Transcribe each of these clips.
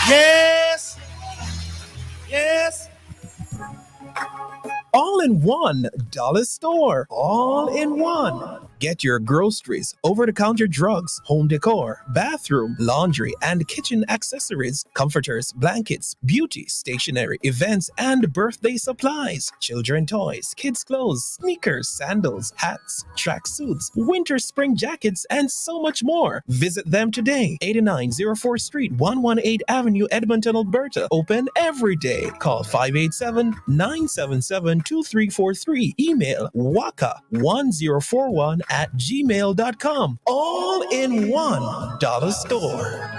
Yes, yes. All in one dollar store. All in one. Get your groceries, over the counter drugs, home decor, bathroom, laundry, and kitchen accessories, comforters, blankets, beauty, stationery, events, and birthday supplies, children toys, kids' clothes, sneakers, sandals, hats, tracksuits, winter spring jackets, and so much more. Visit them today. 8904 Street, 118 Avenue, Edmonton, Alberta. Open every day. Call 587 977 2343. Email waka1041 at gmail.com. All in one dollar store.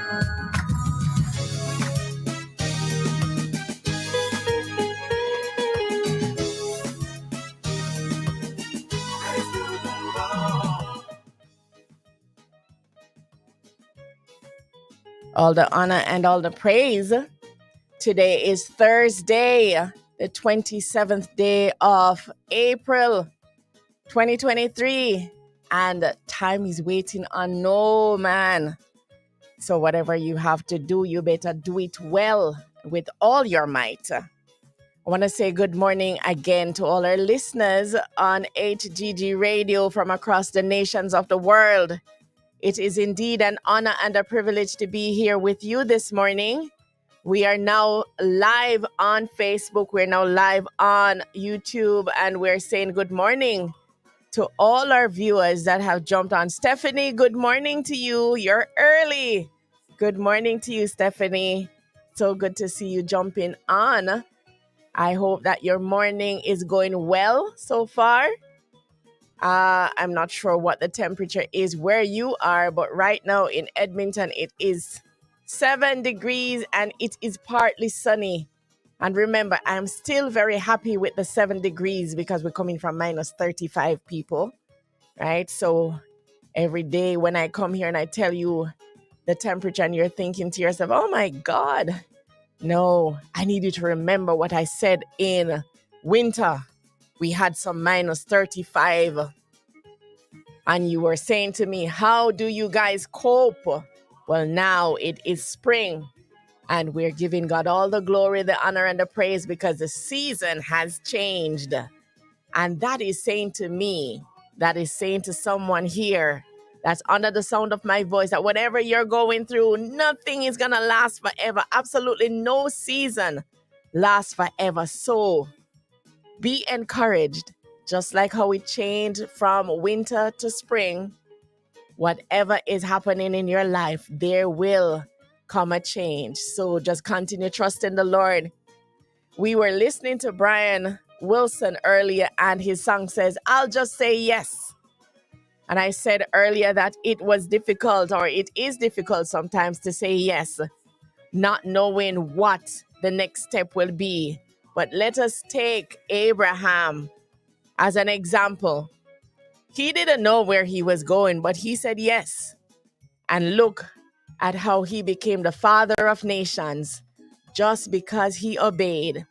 All the honor and all the praise. Today is Thursday, the 27th day of April 2023. And time is waiting on no man. So whatever you have to do, you better do it well with all your might. I want to say good morning again to all our listeners on HGG Radio from across the nations of the world. It is indeed an honor and a privilege to be here with you this morning. We are now live on Facebook. We're now live on YouTube, and we're saying good morning to all our viewers that have jumped on. Stephanie, good morning to you. You're early. Good morning to you, Stephanie. So good to see you jumping on. I hope that your morning is going well so far. I'm not sure what the temperature is where you are, but right now in Edmonton, it is 7 degrees and it is partly sunny. And remember, I'm still very happy with the 7 degrees because we're coming from minus 35 people, right? So every day when I come here and I tell you the temperature and you're thinking to yourself, oh my God, no, I need you to remember what I said in winter. We had some minus 35. And you were saying to me, how do you guys cope? Well, now it is spring. And we're giving God all the glory, the honor, and the praise because the season has changed. And that is saying to me, that is saying to someone here that's under the sound of my voice, that whatever you're going through, nothing is going to last forever. Absolutely no season lasts forever. So be encouraged. Just like how we change from winter to spring, whatever is happening in your life, there will come a change. So just continue trusting the Lord. We were listening to Brian Wilson earlier, and his song says, I'll just say yes. And I said earlier that it was difficult, or it is difficult sometimes to say yes, not knowing what the next step will be. But let us take Abraham as an example. He didn't know where he was going, but he said yes. And look at how he became the father of nations just because he obeyed.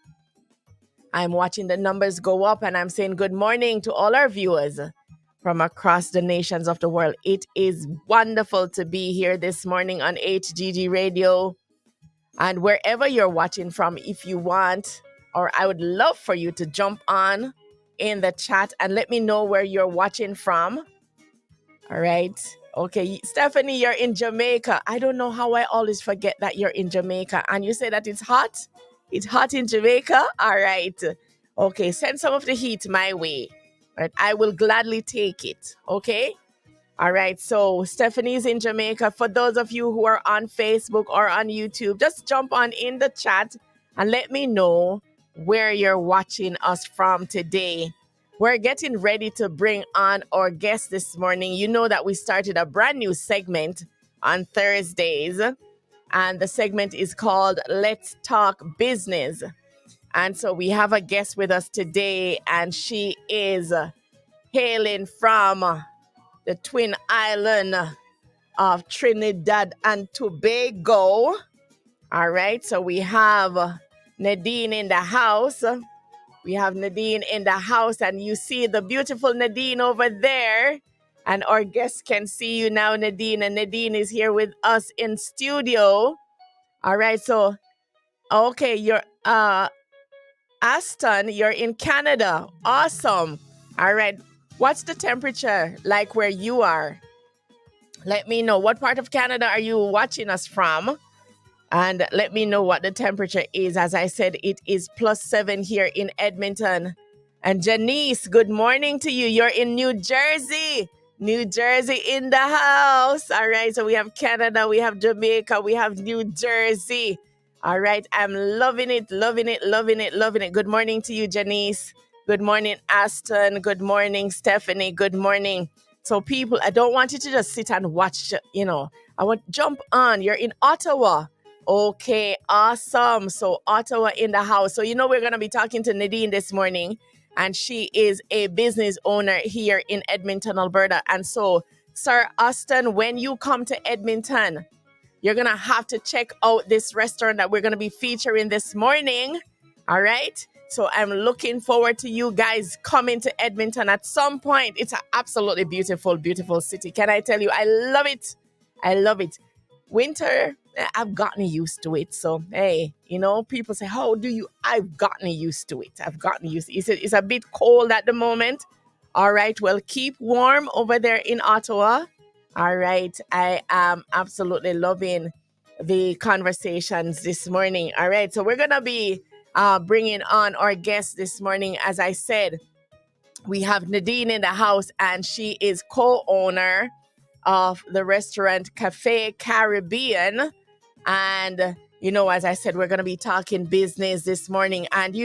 I'm watching the numbers go up, and I'm saying good morning to all our viewers from across the nations of the world. It is wonderful to be here this morning on HGG Radio. And wherever you're watching from, if you want, or I would love for you to jump on in the chat and let me know where you're watching from. All right. Okay. Stephanie, you're in Jamaica. I don't know how I always forget that you're in Jamaica. And you say that it's hot? It's hot in Jamaica? All right. Okay. Send some of the heat my way. All right. I will gladly take it. Okay. All right. So Stephanie's in Jamaica. For those of you who are on Facebook or on YouTube, just jump on in the chat and let me know where you're watching us from today. we're getting ready to bring on our guest this morning. You know that we started a brand new segment on Thursdays, and the segment is called Let's Talk Business. And so we have a guest with us today, and she is hailing from the Twin Island of Trinidad and Tobago. All right, so we have Nadine in the house. We have Nadine in the house, and you see the beautiful Nadine over there. And our guests can see you now, Nadine. And Nadine is here with us in studio. All right, so, okay, you're Aston, you're in Canada. Awesome. All right, what's the temperature like where you are? Let me know. What part of Canada are you watching us from? And let me know what the temperature is. As I said, it is +7 here in Edmonton. And Janice, good morning to you. You're in New Jersey. New Jersey in the house. All right, so we have Canada, we have Jamaica, we have New Jersey. All right, I'm loving it, loving it, loving it, loving it. Good morning to you, Janice. Good morning, Aston. Good morning, Stephanie. Good morning. So people, I don't want you to just sit and watch, I want jump on. You're in Ottawa. Okay, awesome. So Ottawa in the house. So we're going to be talking to Nadine this morning, and she is a business owner here in Edmonton, Alberta. And so, Sir Austin, when you come to Edmonton, you're going to have to check out this restaurant that we're going to be featuring this morning. All right? So I'm looking forward to you guys coming to Edmonton at some point. It's an absolutely beautiful, beautiful city. Can I tell you? I love it. I love it. Winter, I've gotten used to it. So, hey, people say, how do you? I've gotten used to it. I've gotten used to it. It's a bit cold at the moment. All right. Well, keep warm over there in Ottawa. All right. I am absolutely loving the conversations this morning. All right. So we're going to be bringing on our guest this morning. As I said, we have Nadine in the house, and she is co-owner of the restaurant Cafe Caribbean. And, as I said, we're going to be talking business this morning. And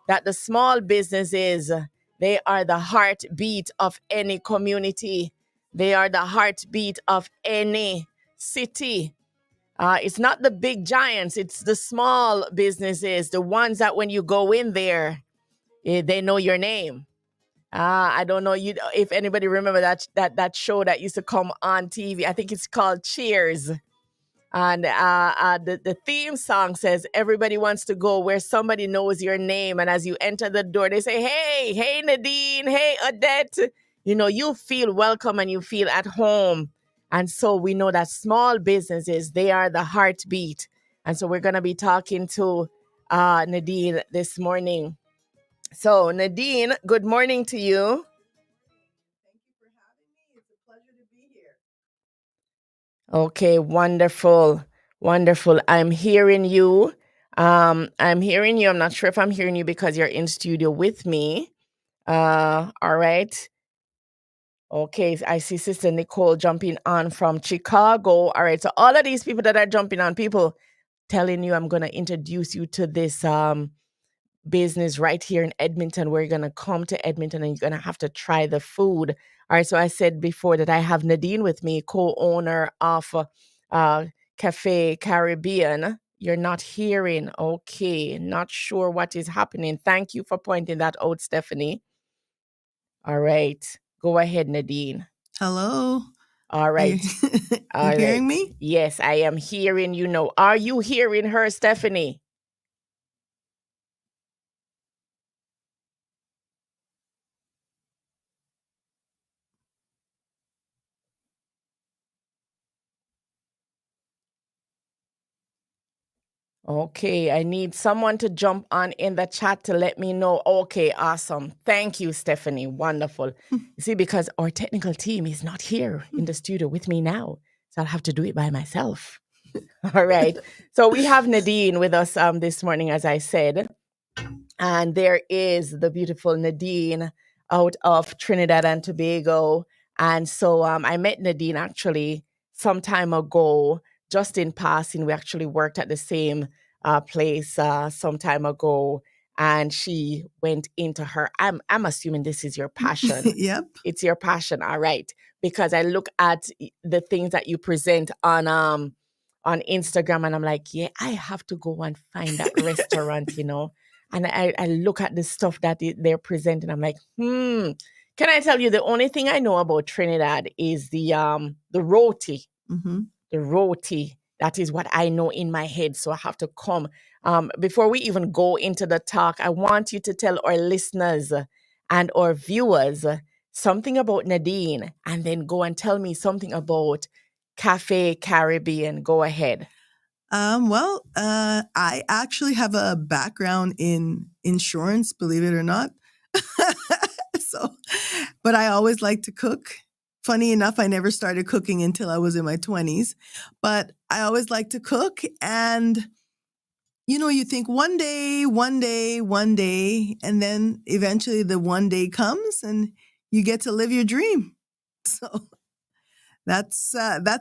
that the small businesses, they are the heartbeat of any community. They are the heartbeat of any city. It's not the big giants. It's the small businesses, the ones that when you go in there, they know your name. I don't know if anybody remember that show that used to come on TV. I think it's called Cheers. And the theme song says, everybody wants to go where somebody knows your name. And as you enter the door, they say, hey, Nadine, hey, Odette. You feel welcome and you feel at home. And so we know that small businesses, they are the heartbeat. And so we're going to be talking to Nadine this morning. So, Nadine, good morning to you. Thank you for having me. It's a pleasure to be here. Okay, wonderful. Wonderful. I'm hearing you. I'm not sure if I'm hearing you because you're in studio with me. All right. Okay, I see Sister Nicole jumping on from Chicago. All right, so all of these people that are jumping on, people telling you I'm going to introduce you to this business right here in Edmonton. We're going to come to Edmonton and you're going to have to try the food. All right, so I said before that I have Nadine with me, co-owner of Cafe Caribbean. You're not hearing. Okay, not sure what is happening. Thank you for pointing that out, Stephanie. All right, go ahead, Nadine. Hello. All right. Are you hearing me? Yes, I am hearing you now. Are you hearing her, Stephanie? Okay, I need someone to jump on in the chat to let me know. Okay, awesome. Thank you, Stephanie. Wonderful. You see, because our technical team is not here in the studio with me now, so I'll have to do it by myself. All right. So we have Nadine with us this morning, as I said. And there is the beautiful Nadine out of Trinidad and Tobago. And so I met Nadine actually some time ago, just in passing. We actually worked at the same place some time ago. and she went into her. I'm assuming this is your passion. Yep. It's your passion, all right? Because I look at the things that you present on Instagram, and I'm like, yeah, I have to go and find that restaurant, And I look at the stuff that they're presenting. I'm like, Can I tell you the only thing I know about Trinidad is the roti. Mm-hmm. The roti. That is what I know in my head. So I have to come. Before we even go into the talk, I want you to tell our listeners and our viewers something about Nadine, and then go and tell me something about Cafe Caribbean. Go ahead. I actually have a background in insurance, believe it or not. So, but I always like to cook. Funny enough, I never started cooking until I was in my 20s, but I always like to cook. And, you think one day, and then eventually the one day comes and you get to live your dream. So that's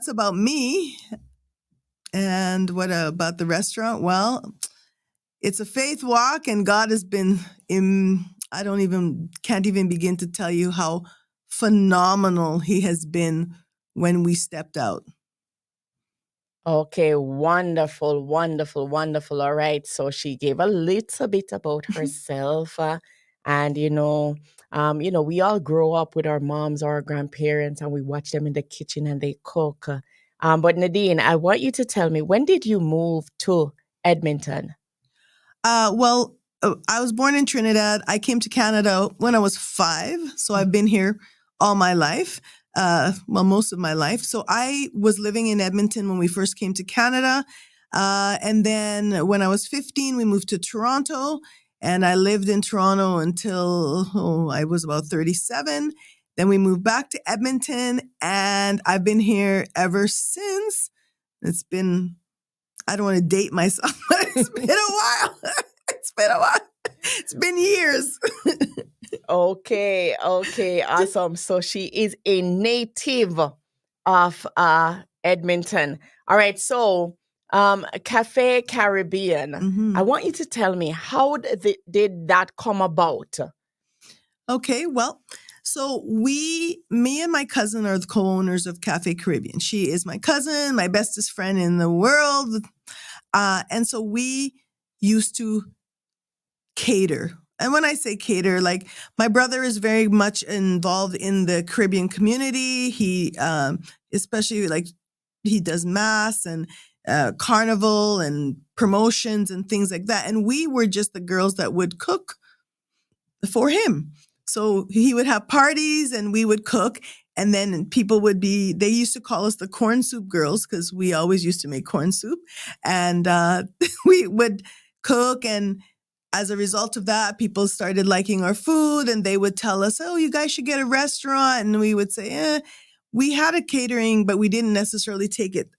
about me. And what about the restaurant? Well, it's a faith walk, and God has been can't even begin to tell you how phenomenal He has been when we stepped out. Okay, wonderful, wonderful, wonderful. All right. So she gave a little bit about herself. And we all grow up with our moms or our grandparents, and we watch them in the kitchen and they cook. But Nadine, I want you to tell me, when did you move to Edmonton? I was born in Trinidad. I came to Canada when I was 5. So I've been here all my life. Most of my life. So I was living in Edmonton when we first came to Canada. And then when I was 15, we moved to Toronto, and I lived in Toronto until I was about 37. Then we moved back to Edmonton, and I've been here ever since. It's been, I don't want to date myself, but it's been a while. It's been years. Okay, awesome. So she is a native of Edmonton. All right, so Cafe Caribbean. Mhm. I want you to tell me, how did that come about? Okay, well, so me and my cousin are the co-owners of Cafe Caribbean. She is my cousin, my bestest friend in the world. And so we used to cater. And when I say cater, like, my brother is very much involved in the Caribbean community. He, especially, like, he does mass and carnival and promotions and things like that. And we were just the girls that would cook for him. So he would have parties and we would cook. And then they used to call us the corn soup girls, because we always used to make corn soup. And we would cook, and as a result of that, people started liking our food, and they would tell us, oh, you guys should get a restaurant. And we would say, we had a catering, but we didn't necessarily take it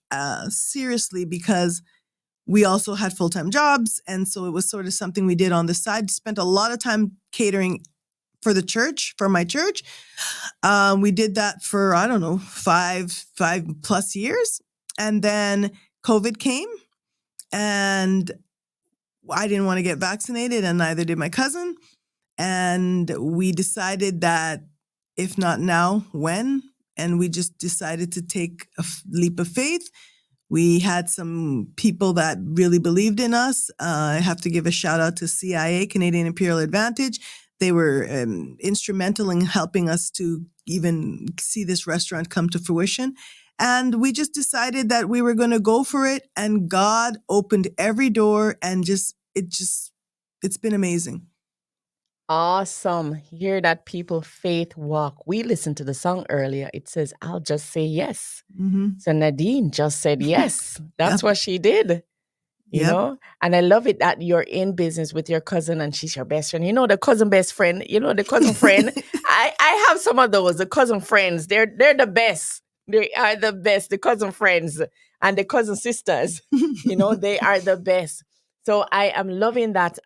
seriously, because we also had full-time jobs. And so it was sort of something we did on the side. Spent a lot of time catering for the church, for my church. We did that for, I don't know, 5+ years. And then COVID came, and I didn't want to get vaccinated, and neither did my cousin. And we decided that if not now, when? And we just decided to take a leap of faith. We had some people that really believed in us. I have to give a shout out to CIA, Canadian Imperial Advantage. They were instrumental in helping us to even see this restaurant come to fruition. And we just decided that we were going to go for it. And God opened every door, and it's been amazing. Awesome. Hear that, people. Faith walk. We listened to the song earlier. It says, I'll just say yes. Mm-hmm. So Nadine just said yes. That's what she did. You Yep. know? And I love it that you're in business with your cousin and she's your best friend. The cousin best friend, the cousin friend. I have some of those, the cousin friends. They're the best. They are the best. The cousin friends and the cousin sisters, they are the best. So I am loving that.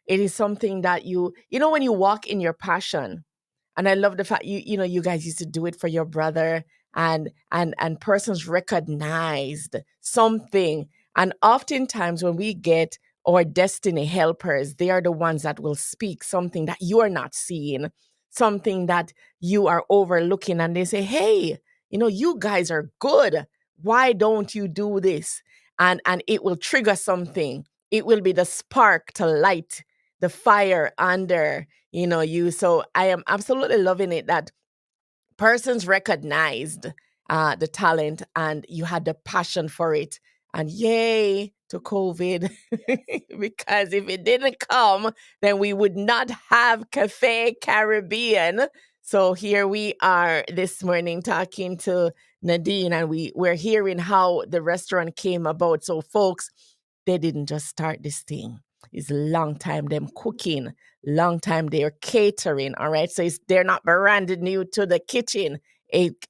It is something that when you walk in your passion, and I love the fact you guys used to do it for your brother, and persons recognized something. And oftentimes when we get or destiny helpers. They are the ones that will speak something that you are not seeing, something that you are overlooking, and they say, hey, you guys are good. Why don't you do this? And it will trigger something. It will be the spark to light the fire under, you. So I am absolutely loving it that persons recognized the talent and you had the passion for it. And yay to COVID, because if it didn't come, then we would not have Cafe Caribbean. So here we are this morning talking to Nadine, and we're hearing how the restaurant came about. So folks, they didn't just start this thing. It's a long time them cooking, long time they're catering, all right? So they're not branded new to the kitchen,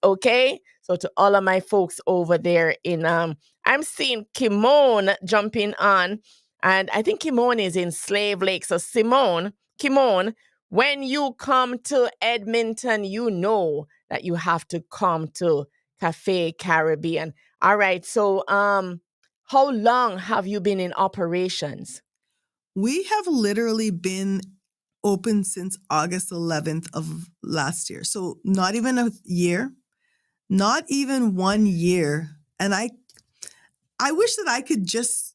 okay? So to all of my folks over there in, I'm seeing Kimon jumping on, and I think Kimon is in Slave Lake. So Kimon, when you come to Edmonton, you know that you have to come to Cafe Caribbean. All right, so how long have you been in operations? We have literally been open since August 11th of last year. So not even a year, not even 1 year. And I wish that I could just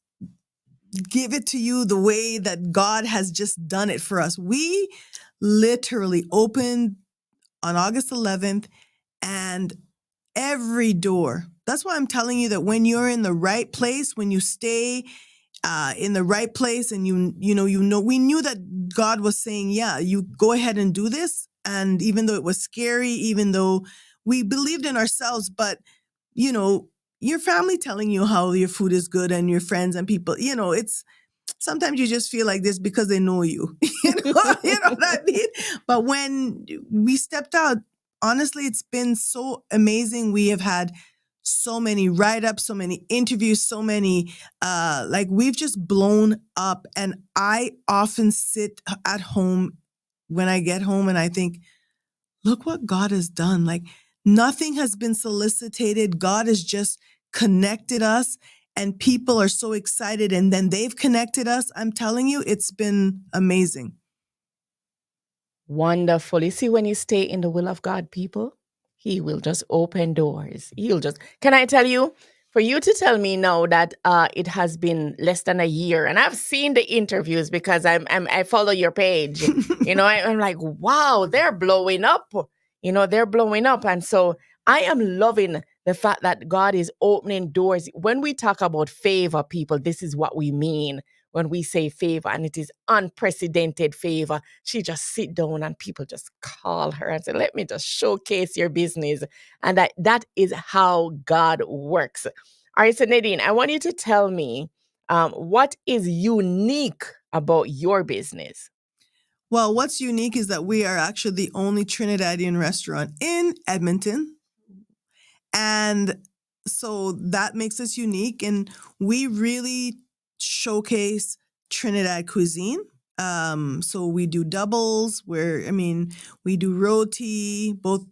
give it to you the way that God has just done it for us. We literally opened on August 11th, and every door. That's why I'm telling you that when you're in the right place, when you stay in the right place, and we knew that God was saying, yeah, you go ahead and do this. And even though it was scary, even though we believed in ourselves, but your family telling you how your food is good, and your friends and people, it's sometimes you just feel like this because they know you. You know what I mean? But when we stepped out, honestly, it's been so amazing. We have had so many write-ups, so many interviews, so many, we've just blown up. And I often sit at home when I get home and I think, look what God has done. Like, nothing has been solicited. God has just connected us, and people are so excited, and then they've connected us. I'm telling you, it's been amazing. Wonderful. You see, when you stay in the will of God, people, He will just open doors. Can I tell you, for you to tell me now that it has been less than a year, and I've seen the interviews because I follow your page, I'm like, wow, they're blowing up, they're blowing up. And so I am loving the fact that God is opening doors. When we talk about favor, people, this is what we mean when we say favor, and it is unprecedented favor. She just sit down and people just call her and say, let me just showcase your business. And that is how God works. All right, so Nadine, I want you to tell me what is unique about your business? Well, what's unique is that we are actually the only Trinidadian restaurant in Edmonton. And so that makes us unique. And we really showcase Trinidad cuisine. So we do doubles we do roti, both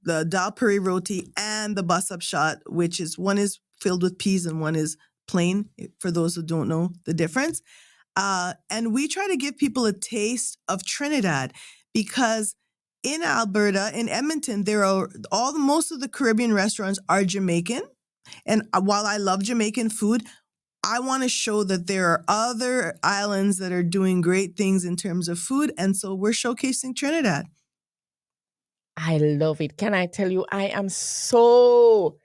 the dal puri roti and the bus up shot, which is one is filled with peas and one is plain, for those who don't know the difference. And we try to give people a taste of Trinidad, because in Alberta, in Edmonton, most of the Caribbean restaurants are Jamaican. And while I love Jamaican food, I want to show that there are other islands that are doing great things in terms of food. And so we're showcasing Trinidad. I love it. Can I tell you, I am so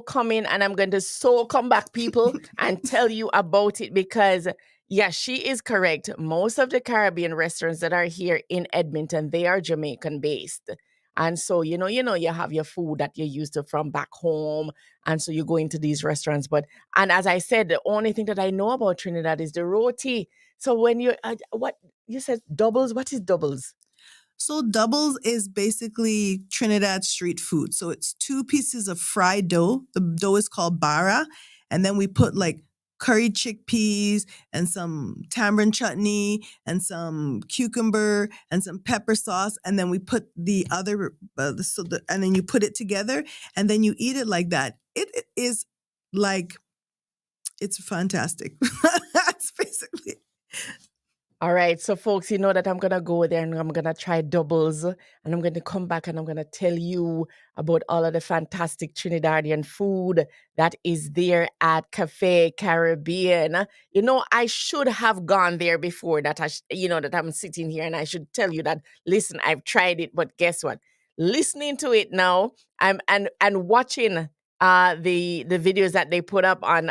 coming, and I'm going to so come back, people, and tell you about it, because yeah, she is correct. Most of the Caribbean restaurants that are here in Edmonton, they are Jamaican based. And so, you have your food that you're used to from back home. And so you go into these restaurants. And as I said, the only thing that I know about Trinidad is the roti. So when what you said doubles, what is doubles? So doubles is basically Trinidad street food. So it's 2 pieces of fried dough. The dough is called bara. And then we put like curry chickpeas and some tamarind chutney and some cucumber and some pepper sauce. And then we put the other, and then you put it together and then you eat it like that. It is like, it's fantastic. All right, so folks, you know that I'm gonna go there and I'm gonna try doubles, and I'm gonna come back and I'm gonna tell you about all of the fantastic Trinidadian food that is there at Cafe Caribbean. You know, I should have gone there before that. That I'm sitting here and I should tell you that. Listen, I've tried it, but guess what? Listening to it now, and watching the videos that they put up on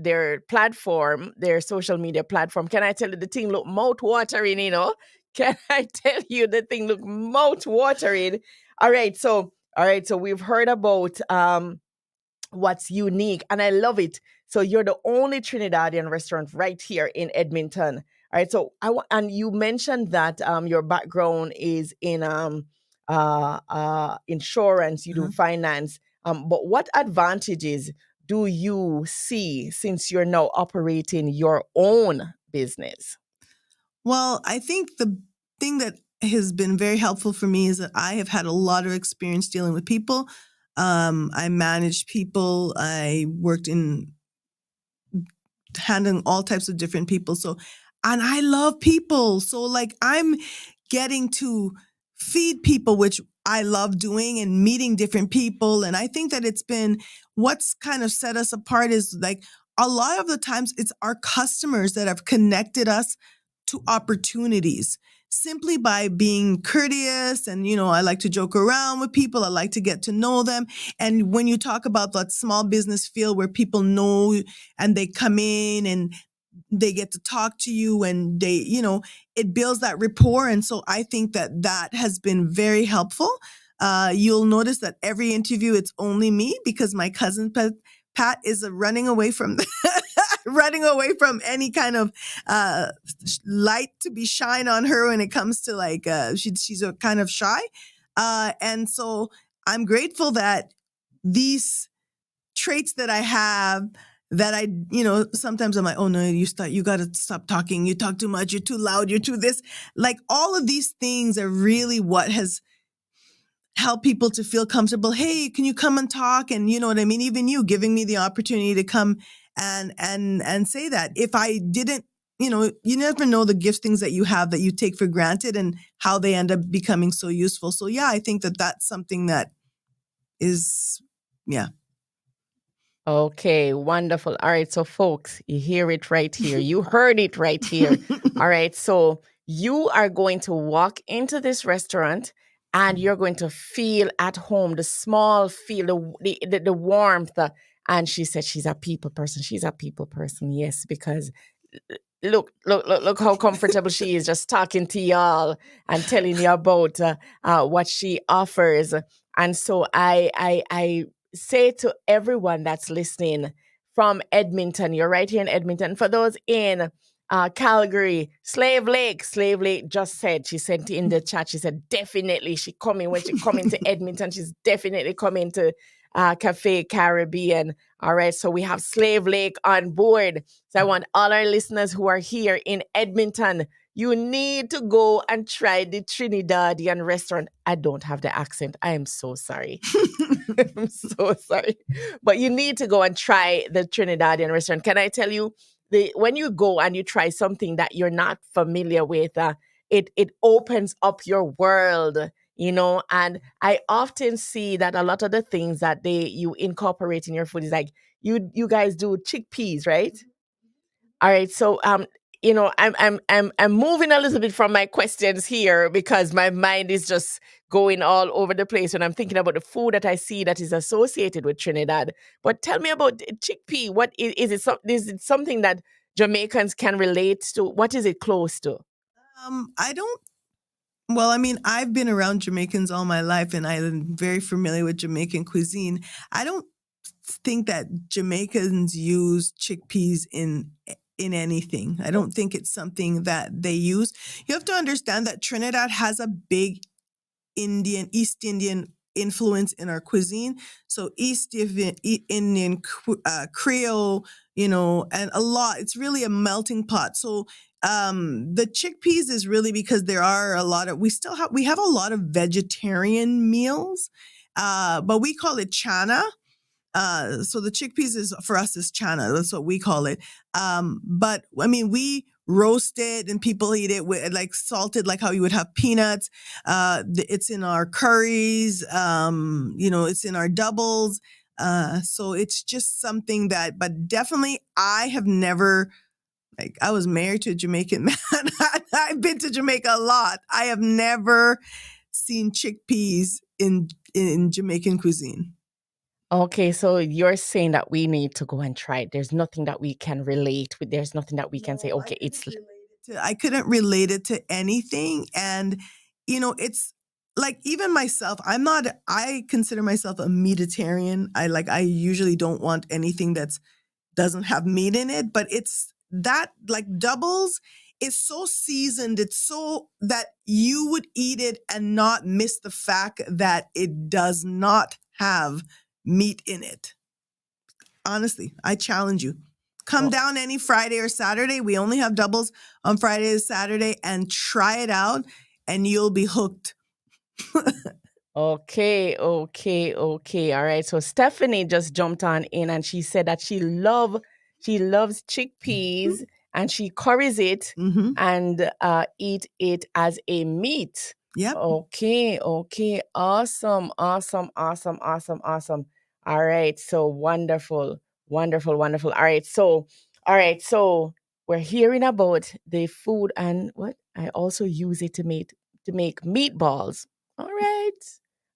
their platform, their social media platform. Can I tell you the thing look mouth watering, Can I tell you the thing look mouth watering? All right, so we've heard about what's unique, and I love it. So you're the only Trinidadian restaurant right here in Edmonton. All right, so and you mentioned that your background is in insurance, you do finance. But what advantages do you see since you're now operating your own business? Well, I think the thing that has been very helpful for me is that I have had a lot of experience dealing with people. I managed people. I worked in handling all types of different people. And I love people. So like I'm getting to feed people, which I love doing, and meeting different people. And I think that it's been what's kind of set us apart is like a lot of the times it's our customers that have connected us to opportunities simply by being courteous. And, I like to joke around with people. I like to get to know them. And when you talk about that small business feel where people know and they come in and they get to talk to you and they, it builds that rapport. And so I think that that has been very helpful. You'll notice that every interview, it's only me because my cousin Pat is running away from running away from any kind of light to be shine on her when it comes to like she's a kind of shy. And so I'm grateful that these traits that I have that I, sometimes I'm like, oh no, you got to stop talking. You talk too much. You're too loud. You're too this. Like all of these things are really what has helped people to feel comfortable. Hey, can you come and talk? And you know what I mean? Even you giving me the opportunity to come and say that. If I didn't, you never know the things that you have that you take for granted and how they end up becoming so useful. So yeah, I think that that's something that is, yeah. Okay, wonderful. All right, so folks, you hear it right here. You heard it right here. All right, so you are going to walk into this restaurant and you're going to feel at home, the small feel, the warmth. And she said she's a people person. She's a people person, yes, because look how comfortable she is just talking to y'all and telling you about what she offers. And so I say to everyone that's listening from Edmonton, you're right here in Edmonton. For those in Calgary, Slave Lake just said, she sent in the chat, she said definitely she coming when she coming to Edmonton. She's definitely coming to Cafe Caribbean. All right, so we have Slave Lake on board. So I want all our listeners who are here in Edmonton, you need to go and try the Trinidadian restaurant. I don't have the accent. I am so sorry. I'm so sorry. But you need to go and try the Trinidadian restaurant. Can I tell you, when you go and you try something that you're not familiar with, it opens up your world, and I often see that a lot of the things that you incorporate in your food is like, you guys do chickpeas, right? All right. So, I'm moving a little bit from my questions here because my mind is just going all over the place when I'm thinking about the food that I see that is associated with Trinidad. But tell me about chickpea. What is it? Is it something that Jamaicans can relate to? What is it close to? I don't. Well, I mean, I've been around Jamaicans all my life and I'm very familiar with Jamaican cuisine. I don't think that Jamaicans use chickpeas in anything. I don't think it's something that they use. You have to understand that Trinidad has a big East Indian influence in our cuisine. So East Indian, Creole, and a lot. It's really a melting pot. So the chickpeas is really because there are a lot of, we have a lot of vegetarian meals, but we call it chana. So the chickpeas is for us is chana. That's what we call it. But I mean, we roast it and people eat it with like salted, like how you would have peanuts. It's in our curries. It's in our doubles. So it's just something that, but definitely I have never, like I was married to a Jamaican man. I've been to Jamaica a lot. I have never seen chickpeas in Jamaican cuisine. Okay, so you're saying that we need to go and try it. There's nothing that we can relate with. There's nothing that we can say, No, okay, it's I couldn't relate it to anything. And, it's like even myself, I consider myself a meatitarian. I usually don't want anything that's doesn't have meat in it, but it's that like doubles is so seasoned. It's so that you would eat it and not miss the fact that it does not have meat in it. Honestly, I challenge you. Come oh, down any Friday or Saturday. We only have doubles on Friday and Saturday, and try it out and you'll be hooked. okay, okay, okay. All right. So Stephanie just jumped on in and she said that she loves chickpeas and she curries it Mm-hmm. and eat it as a meat. Yep. Okay, okay. Awesome, awesome, awesome, awesome, awesome. All right. So wonderful, wonderful, wonderful. All right. So we're hearing about the food and what I also use it to make meatballs. All right.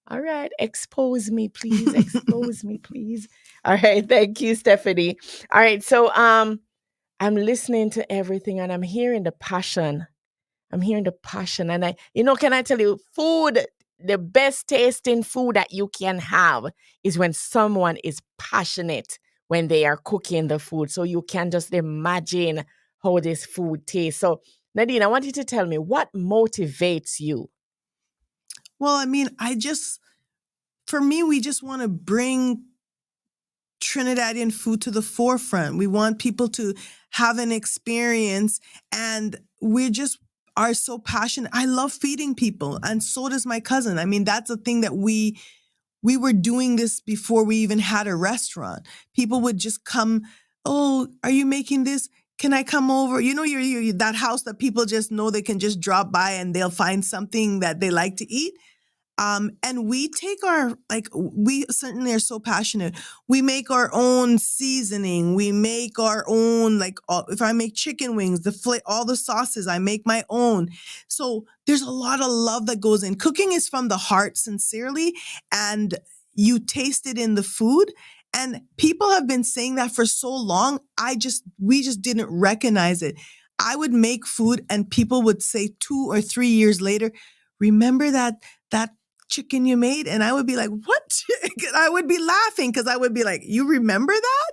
All right. Expose me, please. Expose me, please. All right. Thank you, Stephanie. All right. So I'm listening to everything and I'm hearing the passion. I'm hearing the passion. And can I tell you, food, the best tasting food that you can have is when someone is passionate when they are cooking the food. So you can just imagine how this food tastes. So Nadine, I want you to tell me what motivates you. Well, I mean, for me, we just want to bring Trinidadian food to the forefront. We want people to have an experience, and we just are so passionate. I love feeding people, and so does my cousin. I mean, that's a thing that we were doing this before we even had a restaurant. People would just come, "Oh, are you making this? Can I come over?" You're that house that people just know they can just drop by and they'll find something that they like to eat. And we take we certainly are so passionate. We make our own seasoning. We make our own, if I make chicken wings, all the sauces, I make my own. So there's a lot of love that goes in. Cooking is from the heart, sincerely, and you taste it in the food. And people have been saying that for so long. We just didn't recognize it. I would make food and people would say 2 or 3 years later, "Remember that chicken you made?" And I would be like, "What?" I would be laughing because I would be like, "You remember that?"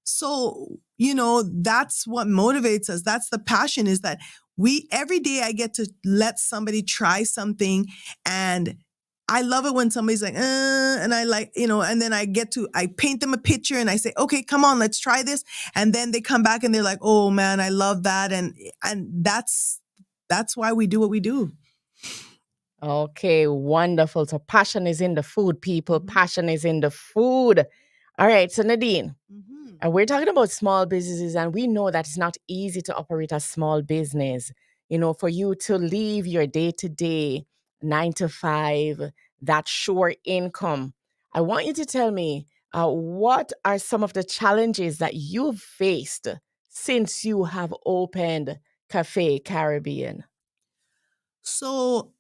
So, that's what motivates us. That's the passion, is that every day I get to let somebody try something, and I love it when somebody's like, and I and then I paint them a picture and I say, "Okay, come on, let's try this." And then they come back and they're like, "Oh man, I love that." And that's why we do what we do. Okay, wonderful. So passion is in the food, people. Mhm. Passion is in the food. All right. So Nadine, Mm-hmm. and we're talking about small businesses, and we know that it's not easy to operate a small business. For you to leave your day to day, 9 to 5, that sure income. I want you to tell me what are some of the challenges that you've faced since you have opened Cafe Caribbean? So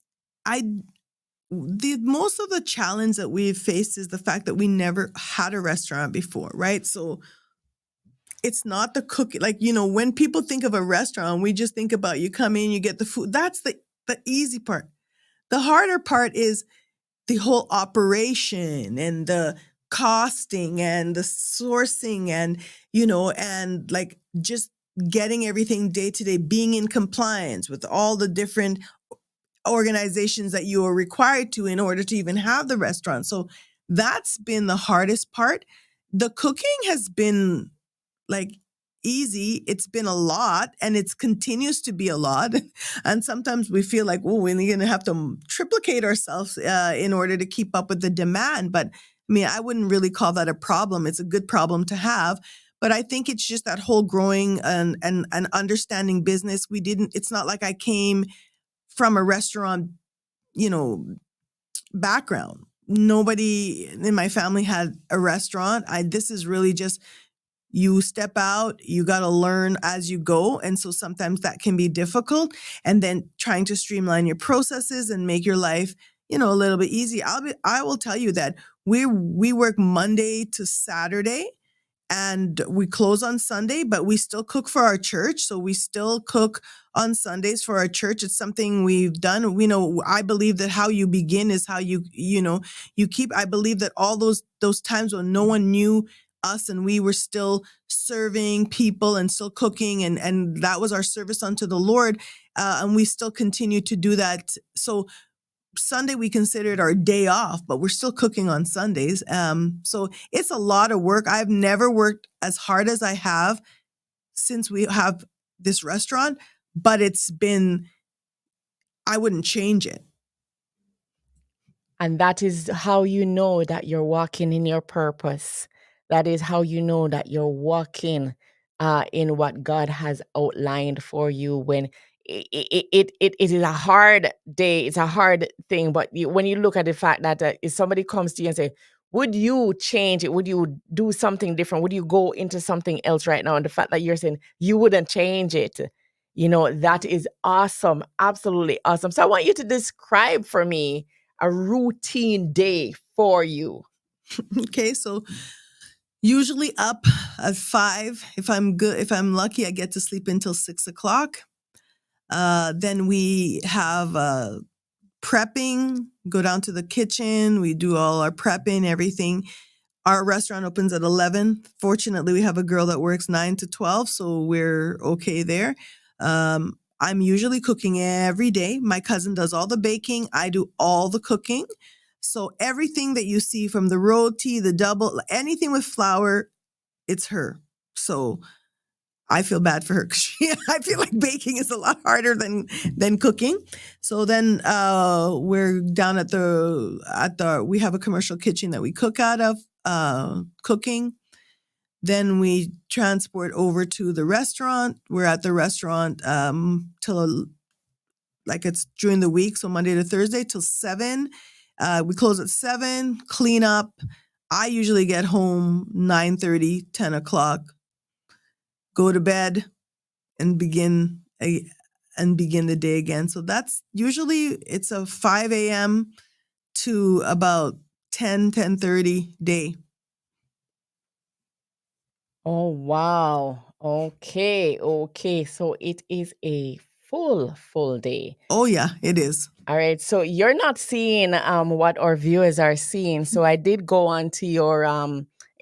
the most of the challenge that we've faced is the fact that we never had a restaurant before, right? So it's not the cooking. When people think of a restaurant, we just think about you come in, you get the food. That's the easy part. The harder part is the whole operation and the costing and the sourcing and, and just getting everything day to day, being in compliance with all the different organizations that you are required to in order to even have the restaurant. So that's been the hardest part. The cooking has been easy. It's been a lot, and it continues to be a lot. And sometimes we feel like, we're going to have to triplicate ourselves in order to keep up with the demand. But mean, I wouldn't really call that a problem. It's a good problem to have. But I think it's just that whole growing and understanding business. It's not like I came from a restaurant, background. Nobody in my family had a restaurant. This is really just, you step out, you got to learn as you go. And so sometimes that can be difficult. And then trying to streamline your processes and make your life, a little bit easy. I will tell you that we work Monday to Saturday and we close on Sunday, but we still cook for our church. So we still cook on Sundays for our church. It's something we've done. I believe that how you begin is how you keep. I believe that all those times when no one knew us and we were still serving people and still cooking and that was our service unto the Lord. And we still continue to do that. So Sunday we consider it our day off, but we're still cooking on Sundays. So it's a lot of work. I've never worked as hard as I have since we have this restaurant, but I wouldn't change it. And that is how you know that you're walking in your purpose. That is how you know that you're walking in what God has outlined for you. When it is a hard day, it's a hard thing. But when you look at the fact that if somebody comes to you and say, would you change it? Would you do something different? Would you go into something else right now? And the fact that you're saying you wouldn't change it, that is awesome. Absolutely awesome. So I want you to describe for me a routine day for you. Okay, so usually up at 5. If I'm lucky, I get to sleep until 6 o'clock. Then we have prepping, go down to the kitchen. We do all our prepping, everything. Our restaurant opens at 11. Fortunately, we have a girl that works 9 to 12, so we're okay there. I'm usually cooking every day. My cousin does all the baking. I do all the cooking. So everything that you see from the roti, the double, anything with flour, it's her. So I feel bad for her because I feel like baking is a lot harder than cooking. So then we're down at we have a commercial kitchen that we cook out of, cooking. Then we transport over to the restaurant. We're at the restaurant till it's during the week, so Monday to Thursday till 7. We close at 7, clean up. I usually get home 9:30, 10 o'clock, go to bed, and begin the day again. So that's usually it's a 5 a.m. to about 10:30 day. Oh, wow. Okay. So it is a full day. Oh yeah, it is. All right. So you're not seeing what our viewers are seeing. So I did go onto your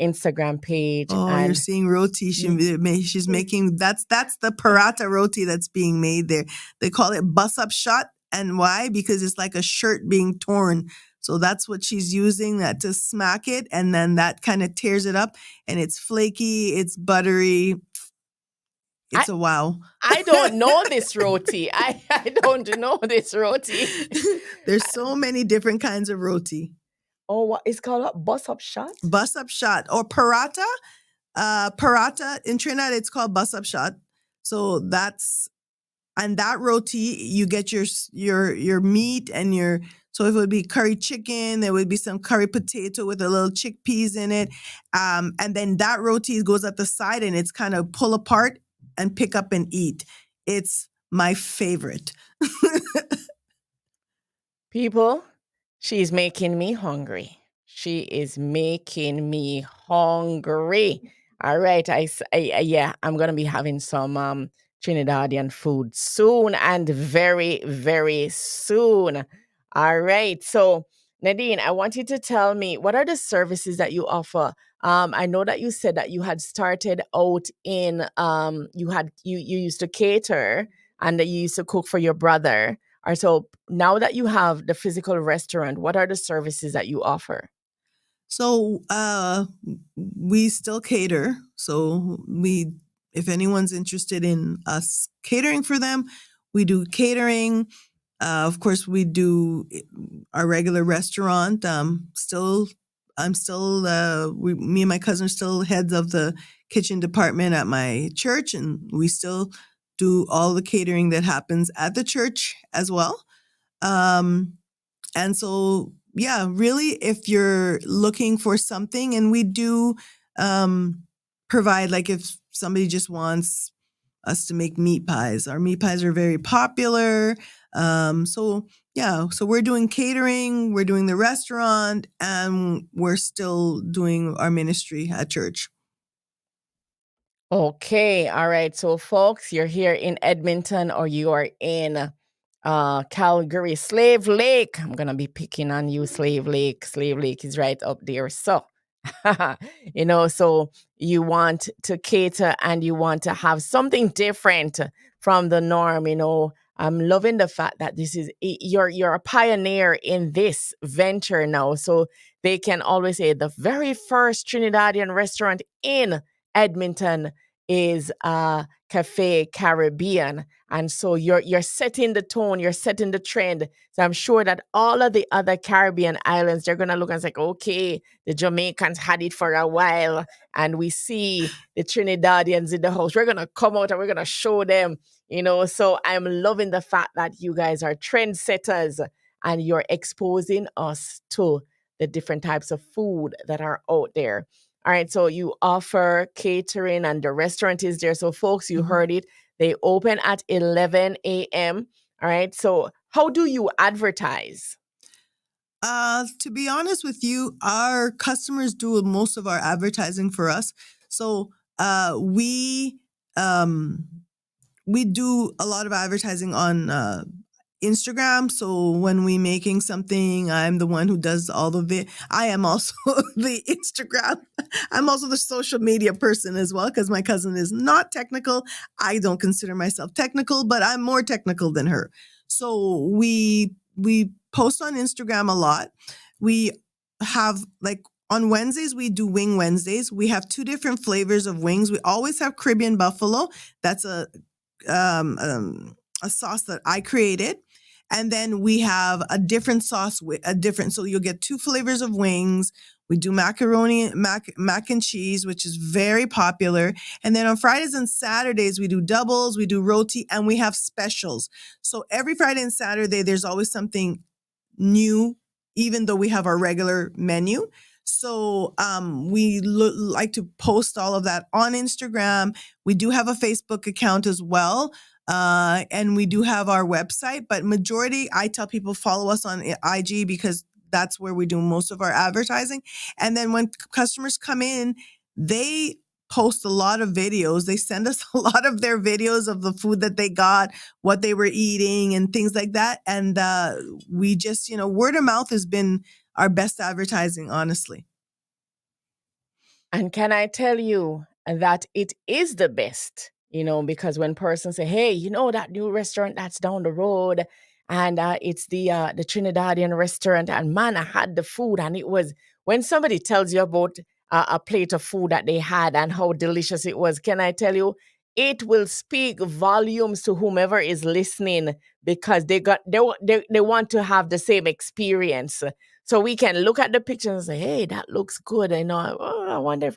Instagram page. Oh, you're seeing roti. She's making that's the paratha roti that's being made there. They call it bus up shot. And why? Because it's like a shirt being torn. So that's what she's using that to smack it. And then that kind of tears it up and it's flaky. It's buttery. It's a wow. I don't know this roti. I don't know this roti. There's so many different kinds of roti. Oh, what is called bus up shot? Bus up shot or paratha. Paratha in Trinidad, it's called bus up shot. So that roti, you get your meat and so if it would be curry chicken, there would be some curry potato with a little chickpeas in it. And then that roti goes at the side and it's kind of pull apart and pick up and eat. It's my favorite. People, she's making me hungry. She is making me hungry. All right. I'm going to be having some Trinidadian food soon and very, very soon. All right. So Nadine, I want you to tell me, what are the services that you offer? I know that you said that you had started out in, you used to cater and that you used to cook for your brother. Or so now that you have the physical restaurant, what are the services that you offer? So we still cater. So if anyone's interested in us catering for them, we do catering. Of course, we do our regular restaurant, still I'm still, me and my cousin are still heads of the kitchen department at my church, and we still do all the catering that happens at the church as well. And so, yeah, really, if you're looking for something, and we do provide, like if somebody just wants us to make meat pies, our meat pies are very popular. So we're doing catering, we're doing the restaurant, and we're still doing our ministry at church. Okay, all right. So, folks, you're here in Edmonton or you are in Calgary, Slave Lake. I'm gonna be picking on you, Slave Lake. Slave Lake is right up there. So, so you want to cater and you want to have something different from the norm. I'm loving the fact that this is you're a pioneer in this venture now. So they can always say the very first Trinidadian restaurant in Edmonton is Cafe Caribbean. And so you're setting the tone, you're setting the trend. So I'm sure that all of the other Caribbean islands, they're gonna look and say, okay, the Jamaicans had it for a while, and we see the Trinidadians in the house. We're gonna come out and we're gonna show them, So I'm loving the fact that you guys are trendsetters and you're exposing us to the different types of food that are out there. All right, so you offer catering and the restaurant is there. So folks, you heard it. They open at 11 a.m. All right, so how do you advertise? To be honest with you, our customers do most of our advertising for us. So we do a lot of advertising on Instagram. So when we making something, I'm the one who does all of it. I am also the Instagram. I'm also the social media person as well, because my cousin is not technical. I don't consider myself technical, but I'm more technical than her. So we post on Instagram a lot. We have, like, on Wednesdays, we do Wing Wednesdays. We have 2 different flavors of wings. We always have Caribbean buffalo. That's a sauce that I created. And then we have a different sauce with so you'll get 2 flavors of wings. We do macaroni, mac and cheese, which is very popular. And then on Fridays and Saturdays, we do doubles, we do roti, and we have specials. So every Friday and Saturday, there's always something new, even though we have our regular menu. So we like to post all of that on Instagram. We do have a Facebook account as well. And we do have our website, but majority, I tell people follow us on IG because that's where we do most of our advertising. And then when customers come in, they post a lot of videos. They send us a lot of their videos of the food that they got, what they were eating, and things like that. And we just, word of mouth has been our best advertising, honestly. And can I tell you that it is the best, because when persons say, hey, that new restaurant that's down the road, and it's the Trinidadian restaurant, and man, I had the food, and it was, when somebody tells you about a plate of food that they had and how delicious it was, can I tell you, it will speak volumes to whomever is listening, because they want to have the same experience. So we can look at the picture and say, hey, that looks good. I wonder if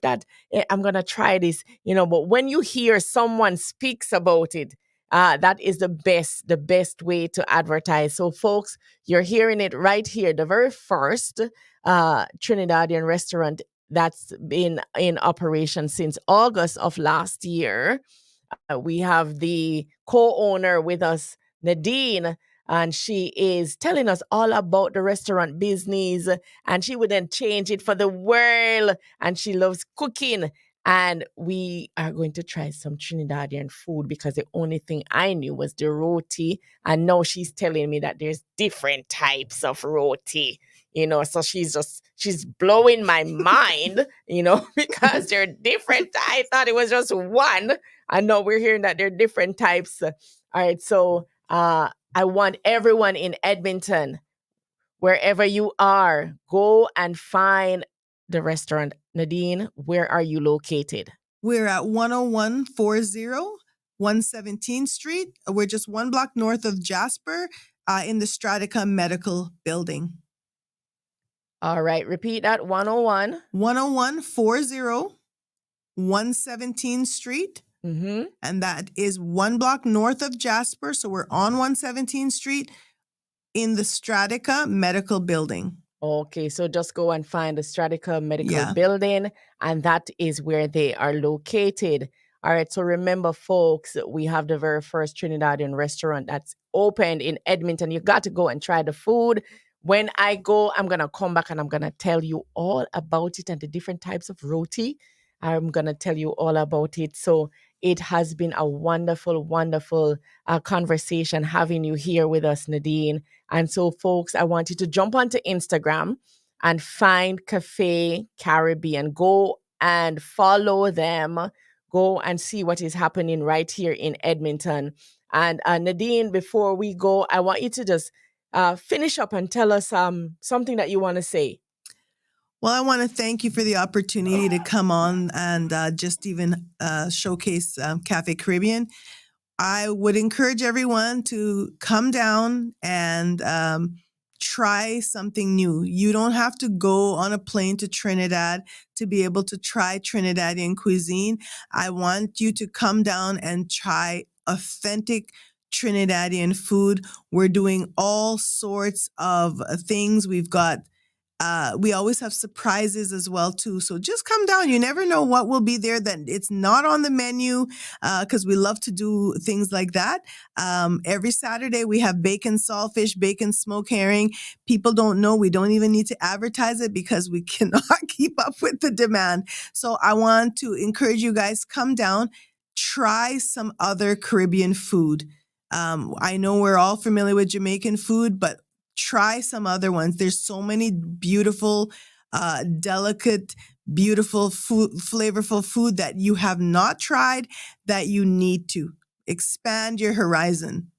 I'm going to try this, but when you hear someone speaks about it, that is the best way to advertise. So folks, you're hearing it right here. The very first Trinidadian restaurant that's been in operation since August of last year. We have the co-owner with us, Nadine, and she is telling us all about the restaurant business, and she would then change it for the world, and she loves cooking. And we are going to try some Trinidadian food, because the only thing I knew was the roti, and now she's telling me that there's different types of roti. So she's blowing my mind, because they're different. I thought it was just one. I know we're hearing that there are different types. All right. So I want everyone in Edmonton, wherever you are, go and find the restaurant. Nadine, where are you located? We're at 10140 117th Street. We're just 1 block north of Jasper, in the Stratica Medical Building. All right, repeat that. 101. 10140 117th Street. Mm-hmm. And that is 1 block north of Jasper. So we're on 117th Street in the Stratica Medical Building. Okay, so just go and find the Stratica Medical Yeah. Building, and that is where they are located. All right, so remember, folks, we have the very first Trinidadian restaurant that's opened in Edmonton. You got to go and try the food. When I go, I'm going to come back and I'm going to tell you all about it and the different types of roti. I'm going to tell you all about it. So it has been a wonderful, wonderful conversation having you here with us, Nadine. And so, folks, I want you to jump onto Instagram and find Cafe Caribbean. Go and follow them. Go and see what is happening right here in Edmonton. And Nadine, before we go, I want you to just finish up and tell us something that you want to say. Well, I want to thank you for the opportunity to come on and just even showcase Cafe Caribbean. I would encourage everyone to come down and try something new. You don't have to go on a plane to Trinidad to be able to try Trinidadian cuisine. I want you to come down and try authentic Trinidadian food. We're doing all sorts of things. We've got we always have surprises as well too. So just come down. You never know what will be there that it's not on the menu, because we love to do things like that. Every Saturday we have bacon saltfish, bacon smoked herring. People don't know. We don't even need to advertise it because we cannot keep up with the demand. So I want to encourage you guys, come down, try some other Caribbean food. I know we're all familiar with Jamaican food, but try some other ones. There's so many beautiful, delicate, beautiful food, flavorful food that you have not tried that you need to expand your horizon.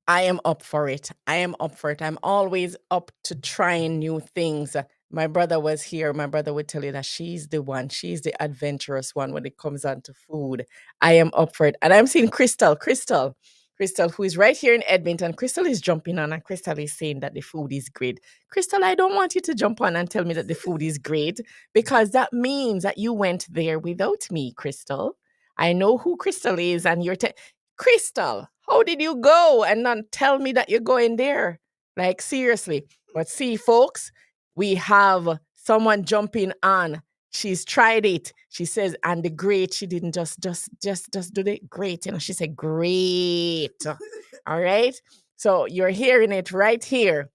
I am up for it. I am up for it. I'm always up to trying new things. My brother was here. My brother would tell you that she's the one. She's the adventurous one when it comes on to food. I am up for it. And I'm seeing Crystal, who is right here in Edmonton. Crystal is jumping on and Crystal is saying that the food is great. Crystal, I don't want you to jump on and tell me that the food is great, because that means that you went there without me, Crystal. I know who Crystal is, and Crystal, how did you go and not tell me that you're going there? Like, seriously. But see, folks, we have someone jumping on. She's tried it. She says, and the great, she didn't just do the great, she said great. All right. So you're hearing it right here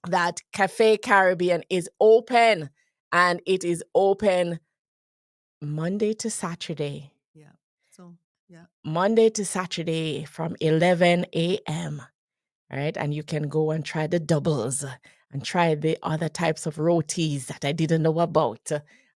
that Cafe Caribbean is open, and it is open Monday to Saturday. Yeah. So, yeah. Monday to Saturday from 11 a.m. All right. And you can go and try the doubles and try the other types of rotis that I didn't know about.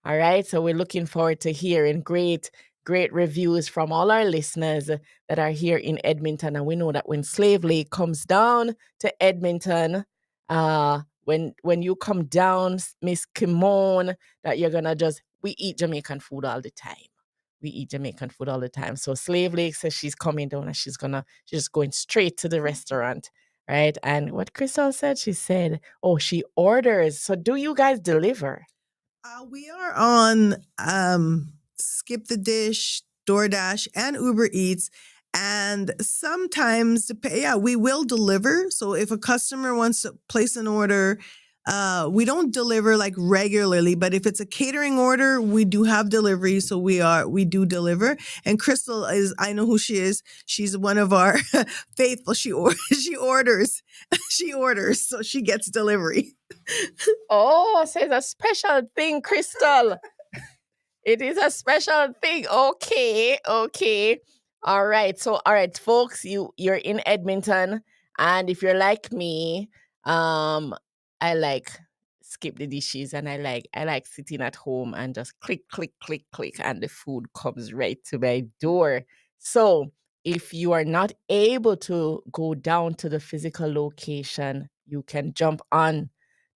All right. So we're looking forward to hearing great reviews from all our listeners that are here in Edmonton. And we know that when Slave Lake comes down to Edmonton, when you come down, Miss Kimon, that you're going to we eat Jamaican food all the time. We eat Jamaican food all the time. So Slave Lake says she's coming down and she's just going straight to the restaurant. Right. And what Crystal said, she said, oh, she orders. So do you guys deliver? We are on Skip the Dish, DoorDash, and Uber Eats. And sometimes, we will deliver. So if a customer wants to place an order, we don't deliver like regularly, but if it's a catering order, we do have delivery. So we do deliver. And Crystal I know who she is. She's one of our faithful. She orders, so she gets delivery. Oh, so it's a special thing, Crystal. It is a special thing. Okay. All right. So, all right, folks, you're in Edmonton, and if you're like me, I like skip the dishes, and I like sitting at home and just click, and the food comes right to my door. So if you are not able to go down to the physical location, you can jump on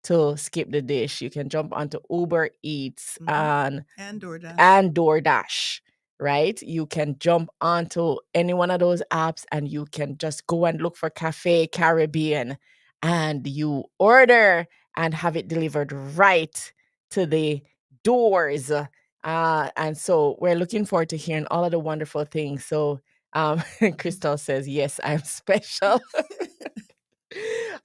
to Skip the Dish. You can jump onto Uber Eats and DoorDash. Right? You can jump onto any one of those apps and you can just go and look for Cafe Caribbean and you order and have it delivered right to the doors. And so we're looking forward to hearing all of the wonderful things. So Crystal says, yes, I'm special.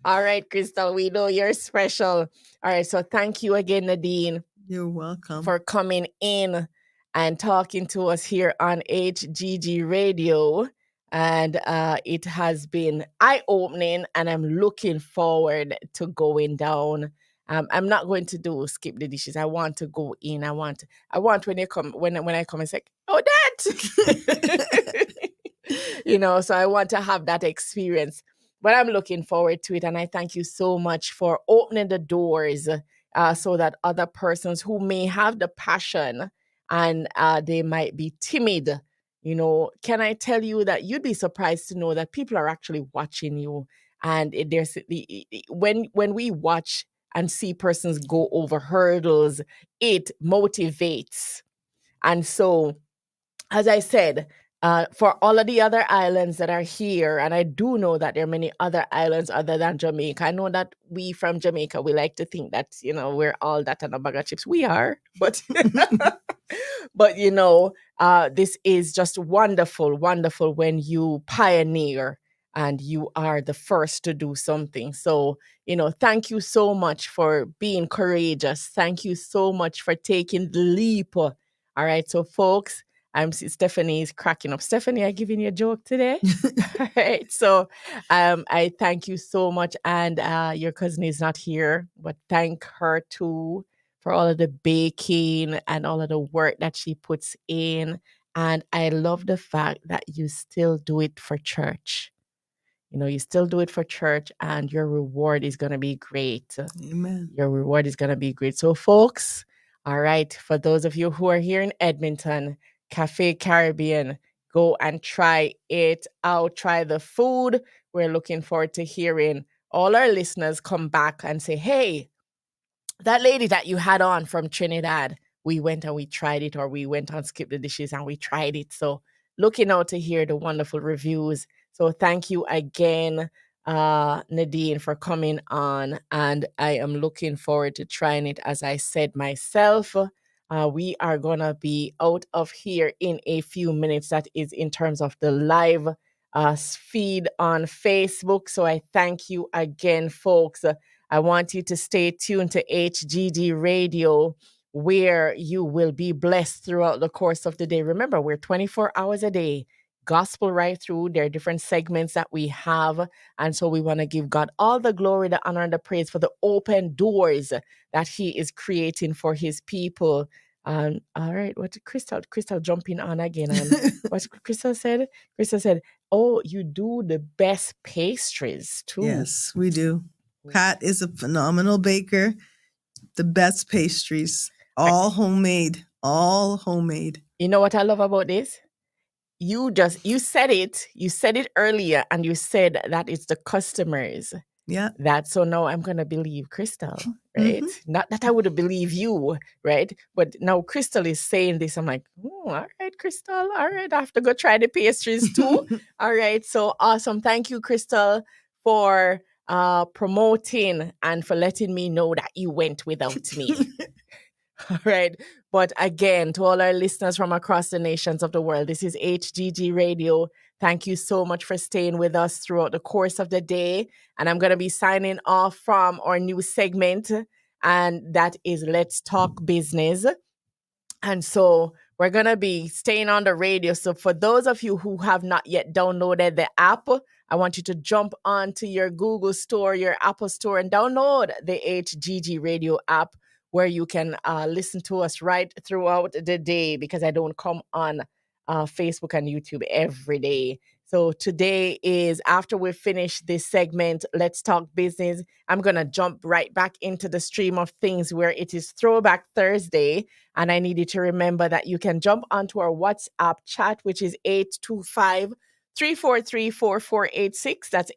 All right, Crystal, we know you're special. All right, so thank you again, Nadine. You're welcome. For coming in and talking to us here on HGG Radio. And it has been eye-opening, and I'm looking forward to going down. I'm not going to do skip the dishes. I want to go in. I want when you come when I come and say, oh, that so I want to have that experience. But I'm looking forward to it, and I thank you so much for opening the doors so that other persons who may have the passion and they might be timid, can I tell you that you'd be surprised to know that people are actually watching you, and when we watch and see persons go over hurdles, it motivates. And so, as I said, for all of the other islands that are here, and I do know that there are many other islands other than Jamaica. I know that we from Jamaica, we like to think that, we're all that and a bag of chips. We are, but but this is just wonderful, wonderful when you pioneer and you are the first to do something. So, thank you so much for being courageous. Thank you so much for taking the leap. All right, so folks, Stephanie's cracking up. Stephanie, I giving you a joke today? All right. So I thank you so much. And your cousin is not here, but thank her too for all of the baking and all of the work that she puts in. And I love the fact that you still do it for church. You still do it for church, and your reward is going to be great. Amen. Your reward is going to be great. So folks, all right, for those of you who are here in Edmonton, Cafe Caribbean, go and try it out. Try the food. We're looking forward to hearing all our listeners come back and say, hey, that lady that you had on from Trinidad, we went and we tried it, or we went on Skip the Dishes and we tried it. So looking out to hear the wonderful reviews. So thank you again, Nadine, for coming on. And I am looking forward to trying it, as I said myself. We are going to be out of here in a few minutes. That is in terms of the live feed on Facebook. So I thank you again, folks. I want you to stay tuned to HGG Radio, where you will be blessed throughout the course of the day. Remember, we're 24 hours a day, gospel right through. There are different segments that we have. And so we want to give God all the glory, the honor, and the praise for the open doors that he is creating for his people. All right, what Crystal jumping on again. And what Crystal said? Crystal said, oh, you do the best pastries too. Yes, we do. Pat is a phenomenal baker. The best pastries, all homemade. You know what I love about this? You said it earlier, and you said that it's the customers. Yeah. So now I'm going to believe Crystal, right? Mm-hmm. Not that I would believe you, right? But now Crystal is saying this. I'm like, all right, Crystal. All right. I have to go try the pastries too. All right. So awesome. Thank you, Crystal, for promoting and for letting me know that you went without me. All right. But again, to all our listeners from across the nations of the world, this is HGG Radio. Thank you so much for staying with us throughout the course of the day. And I'm going to be signing off from our new segment, and that is Let's Talk Business. And so we're going to be staying on the radio. So for those of you who have not yet downloaded the app, I want you to jump onto your Google Store, your Apple Store, and download the HGG Radio app, where you can listen to us right throughout the day, because I don't come on Facebook and YouTube every day. So today is, after we finish this segment, Let's Talk Business, I'm going to jump right back into the stream of things, where it is Throwback Thursday. And I need you to remember that you can jump onto our WhatsApp chat, which is 825-343-4486. That's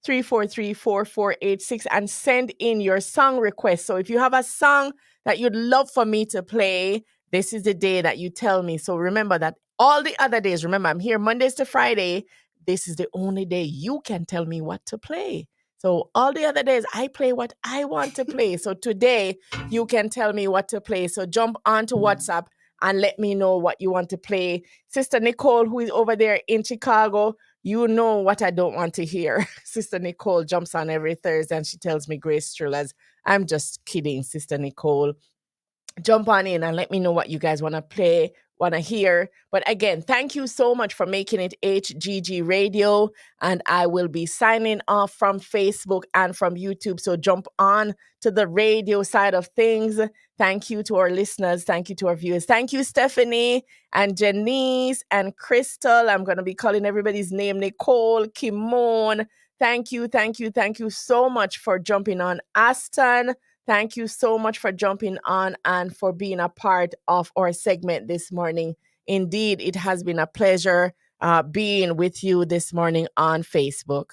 825-343-4486, and send in your song request. So if you have a song that you'd love for me to play, this is the day that you tell me. So remember that all the other days, remember, I'm here Mondays to Friday. This is the only day you can tell me what to play. So all the other days, I play what I want to play. So today, you can tell me what to play. So jump onto WhatsApp and let me know what you want to play. Sister Nicole, who is over there in Chicago, you know what I don't want to hear. Sister Nicole jumps on every Thursday and she tells me, Grace Thrillers. I'm just kidding, Sister Nicole. Jump on in and let me know what you guys want to play, want to hear. But again, thank you so much for making it HGG Radio. And I will be signing off from Facebook and from YouTube. So jump on to the radio side of things. Thank you to our listeners. Thank you to our viewers. Thank you, Stephanie and Janice and Crystal. I'm going to be calling everybody's name. Nicole, Kimon. Thank you, thank you, thank you so much for jumping on. Aston, thank you so much for jumping on and for being a part of our segment this morning. Indeed, it has been a pleasure being with you this morning on Facebook.